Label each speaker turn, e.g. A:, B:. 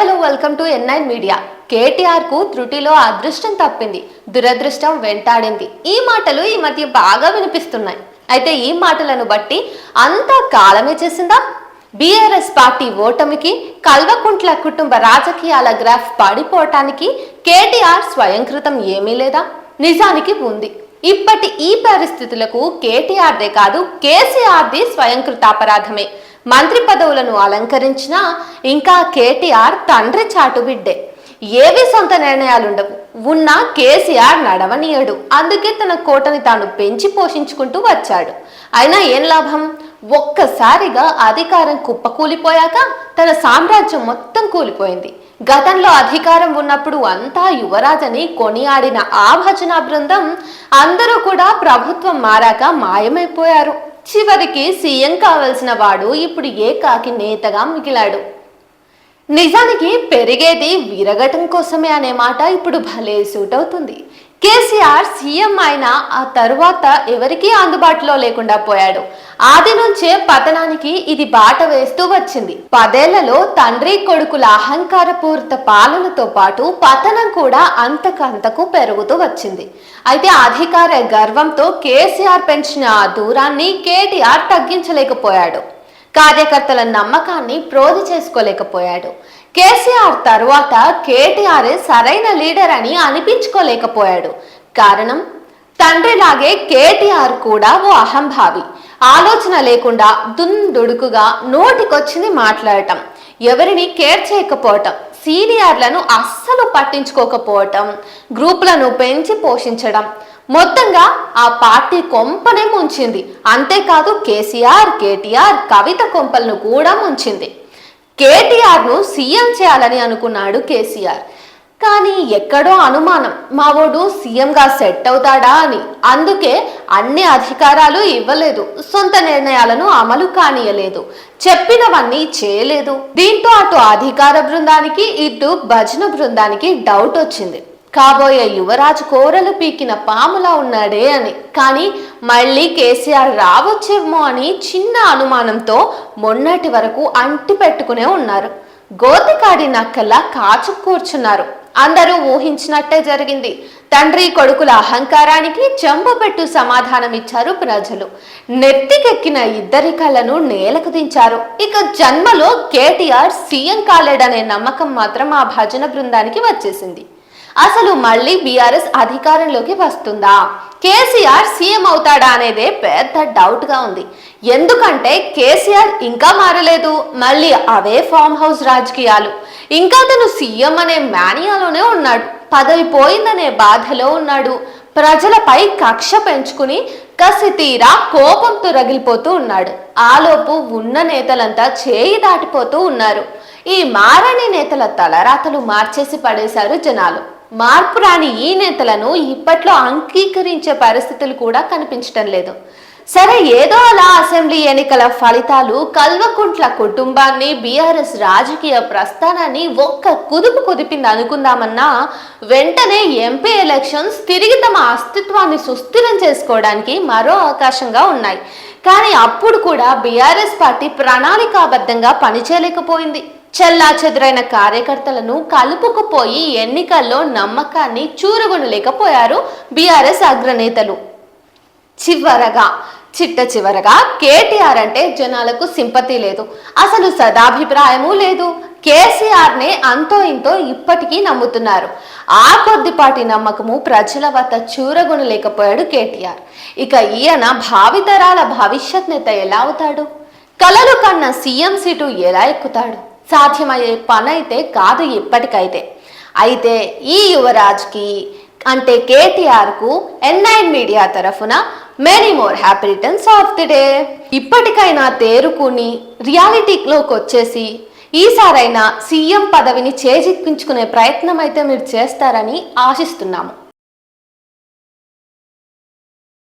A: Hello welcome to N9 media. KTR కు త్రుటిలో అదృష్టం తప్పింది, దురదృష్టం వెంటాడింది. ఈ మాటలు ఈ మధ్య బాగా వినిపిస్తున్నాయి. అయితే ఈ మాటలను బట్టి అంతా కాలమే చేసిందా? బీఆర్ఎస్ పార్టీ ఓటమికి, కల్వకుంట్ల కుటుంబ రాజకీయాల గ్రాఫ్ పడిపోవటానికి కేటీఆర్ స్వయంకృతం ఏమీ లేదా? నిజానికి ఉంది. ఇప్పటి ఈ పరిస్థితులకు కేటీఆర్దే కాదు, కేసీఆర్ది స్వయంకృత అపరాధమే. మంత్రి పదవులను అలంకరించినా ఇంకా కేటీఆర్ తండ్రి చాటు బిడ్డే. ఏవి సొంత నిర్ణయాలుండవు. ఉన్న కేసీఆర్ నడవనీయడు. అందుకే తన కోటని తాను పెంచి పోషించుకుంటూ వచ్చాడు. అయినా ఏం లాభం? ఒక్కసారిగా అధికారం కుప్పకూలిపోయాక తన సామ్రాజ్యం మొత్తం కూలిపోయింది. గతంలో అధికారం ఉన్నప్పుడు అంతా యువరాజని కొనియాడిన ఆ భజన బృందం అందరూ కూడా ప్రభుత్వం మారాక మాయమైపోయారు. చివరికి సీఎం కావలసిన వాడు ఇప్పుడు ఏకాకి నేతగా మిగిలాడు. నిజానికి పెరిగేది వీరఘటం కోసమే అనే మాట ఇప్పుడు భలే సూట్ అవుతుంది. కేసీఆర్ సీఎం అయిన ఆ తరువాత ఎవరికీ అందుబాటులో లేకుండా పోయాడు. ఆది నుంచే పతనానికి ఇది బాట వేస్తూ వచ్చింది. 10 ఏళ్లలో తండ్రి కొడుకుల అహంకారపూరిత పాలనతో పాటు పతనం కూడా అంతకంతకు పెరుగుతూ వచ్చింది. అయితే అధికార గర్వంతో కేసీఆర్ పెంచిన ఆ దూరాన్ని కేటీఆర్ తగ్గించలేకపోయాడు. కార్యకర్తల నమ్మకాన్ని ప్రోధి చేసుకోలేకపోయాడు. కేసీఆర్ తరువాత కేటీఆర్ సరైన లీడర్ అని అనిపించుకోలేకపోయాడు. కారణం, తండ్రిలాగే కేటీఆర్ కూడా ఓ అహంభావి. ఆలోచన లేకుండా దుందుడుకుగా నోటికొచ్చింది మాట్లాడటం, ఎవరిని కేర్ చేయకపోవటం, సీనియర్లను అస్సలు పట్టించుకోకపోవటం, గ్రూపులను పెంచి పోషించడం, మొత్తంగా ఆ పార్టీ కొంపనే ముంచింది. అంతేకాదు కేసీఆర్, కేటీఆర్ కవిత కొంపలను కూడా ముంచింది. కేటీఆర్ను సీఎం చేయాలని అనుకున్నాడు కేసీఆర్. కానీ ఎక్కడో అనుమానం, మావోడు సీఎంగా సెట్ అవుతాడా అని. అందుకే అన్ని అధికారాలు ఇవ్వలేదు, సొంత నిర్ణయాలను అమలు కానియలేదు, చెప్పినవన్నీ చేయలేదు. దీంతో అటు అధికార బృందానికి, ఇటు భజన బృందానికి డౌట్ వచ్చింది. కాబోయే యువరాజు కోరలు పీకిన పాములా ఉన్నాడే అని. కానీ మళ్ళీ కేసీఆర్ రావచ్చేమో అని చిన్న అనుమానంతో మొన్నటి వరకు అంటి పెట్టుకునే ఉన్నారు. గోతికాడి నక్కల్లా కాచు కూర్చున్నారు. అందరూ ఊహించినట్టే జరిగింది. తండ్రి కొడుకుల అహంకారానికి చెంపపెట్టు సమాధానం ఇచ్చారు ప్రజలు. నెత్తికెక్కిన ఇద్దరి కళ్ళను నేలకు దించారు. ఇక జన్మలో కేటీఆర్ సీఎం కాలేడనే నమ్మకం మాత్రం ఆ భజన బృందానికి వచ్చేసింది. అసలు మళ్ళీ బీఆర్ఎస్ అధికారంలోకి వస్తుందా, కేసీఆర్ సీఎం అవుతాడా అనేదే పెద్ద డౌట్ గా ఉంది. ఎందుకంటే కేసీఆర్ ఇంకా మారలేదు. మళ్ళీ అవే ఫామ్ హౌస్ రాజకీయాలు. ఇంకా తను సీఎం అనే మేనియాలోనే ఉన్నాడు. పదవి పోయిందనే బాధలో ఉన్నాడు. ప్రజలపై కక్ష పెంచుకుని కసి తీరా కోపంతో రగిలిపోతూ ఉన్నాడు. ఆలోపు ఉన్న నేతలంతా చేయి దాటిపోతూ ఉన్నారు. ఈ మారని నేతల తలరాతలు మార్చేసి పడేశారు జనాలు. మార్పు రాని ఈ నేతలను ఇప్పట్లో అంగీకరించే పరిస్థితులు కూడా కనిపించడం లేదు. సరే, ఏదో అలా అసెంబ్లీ ఎన్నికల ఫలితాలు కల్వకుంట్ల కుటుంబాన్ని, బీఆర్ఎస్ రాజకీయ ప్రస్థానాన్ని ఒక్క కుదుపు కుదిపింది అనుకుందామన్నా, వెంటనే ఎంపీ ఎలక్షన్స్ తిరిగి తమ అస్తిత్వాన్ని సుస్థిరం చేసుకోవడానికి మరో అవకాశంగా ఉన్నాయి. కానీ అప్పుడు కూడా బీఆర్ఎస్ పార్టీ ప్రణాళికాబద్ధంగా పనిచేయలేకపోయింది. చెల్లా చెదురైన కార్యకర్తలను కలుపుకుపోయి ఎన్నికల్లో నమ్మకాన్ని చూరగొనలేకపోయారు బీఆర్ఎస్ అగ్రనేతలు. చివరగా కేటీఆర్ అంటే జనాలకు సింపతి లేదు, అసలు సదాభిప్రాయము లేదు. కేసీఆర్నే అంతో ఇంతో ఇప్పటికీ నమ్ముతున్నారు. ఆ కొద్దిపాటి నమ్మకము ప్రజల వద్ద చూరగొనలేకపోయాడు కేటీఆర్. ఇక ఈయన భావితరాల భవిష్యత్ నేత ఎలా అవుతాడు? కలలు కన్న సీఎం సీటు ఎలా ఎక్కుతాడు? సాధ్యమయ్యే పని అయితే కాదు ఇప్పటికైతే. అయితే ఈ యువరాజ్కి అంటే కేటీఆర్కు N9 మీడియా తరఫున many more happy returns of the day. ఇప్పటికైనా తేరుకుని రియాలిటీలోకి వచ్చేసి ఈసారైనా సీఎం పదవిని చేజిక్కించుకునే ప్రయత్నం అయితే మీరు చేస్తారని ఆశిస్తున్నాము.